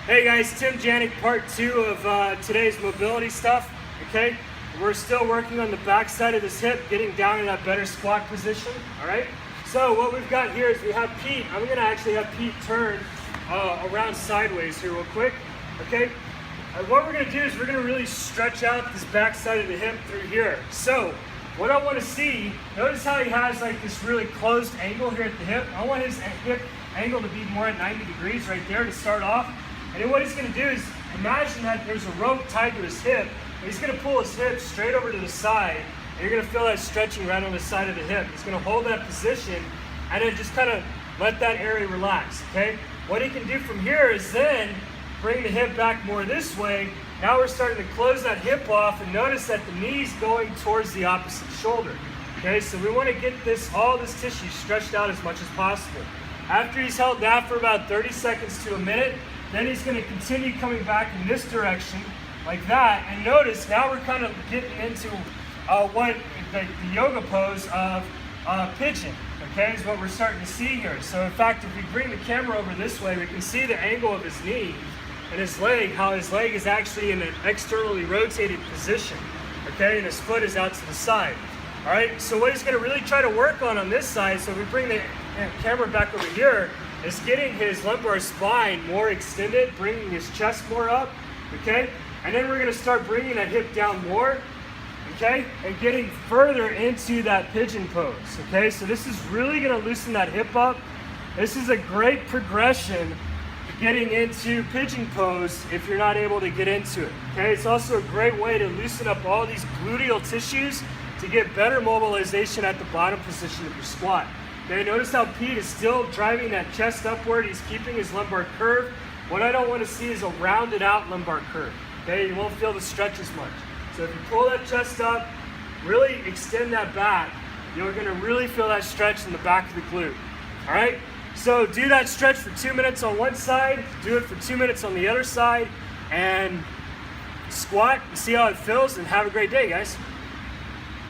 Hey guys, Tim Janik, part 2 of today's mobility stuff, okay? We're still working on the back side of this hip, getting down in that better squat position, all right? So what we've got here is we have Pete. I'm gonna actually have Pete turn around sideways here real quick, okay? And what we're gonna do is we're gonna really stretch out this back side of the hip through here. So what I wanna see, notice how he has like this really closed angle here at the hip. I want his hip angle to be more at 90 degrees right there to start off. And then what he's gonna do is, imagine that there's a rope tied to his hip, and he's gonna pull his hip straight over to the side, and you're gonna feel that stretching right on the side of the hip. He's gonna hold that position, and then just kind of let that area relax, okay? What he can do from here is then bring the hip back more this way. Now we're starting to close that hip off, and notice that the knee's going towards the opposite shoulder, okay? So we wanna get all this tissue stretched out as much as possible. After he's held that for about 30 seconds to a minute, then he's going to continue coming back in this direction like that. And notice now we're kind of getting into what the yoga pose of pigeon, okay, is what we're starting to see here. So in fact, if we bring the camera over this way, we can see the angle of his knee and his leg, how his leg is actually in an externally rotated position, okay, and his foot is out to the side. All right, so what he's going to really try to work on this side, so if we bring the camera back over here, is getting his lumbar spine more extended, bringing his chest more up, okay? And then we're gonna start bringing that hip down more, okay? And getting further into that pigeon pose, okay? So this is really gonna loosen that hip up. This is a great progression to getting into pigeon pose if you're not able to get into it, okay? It's also a great way to loosen up all these gluteal tissues to get better mobilization at the bottom position of your squat. Okay, notice how Pete is still driving that chest upward. He's keeping his lumbar curve. What I don't want to see is a rounded out lumbar curve. Okay, you won't feel the stretch as much. So if you pull that chest up, really extend that back, you're going to really feel that stretch in the back of the glute. All right, so do that stretch for 2 minutes on one side, do it for 2 minutes on the other side, and squat and see how it feels, and have a great day, guys.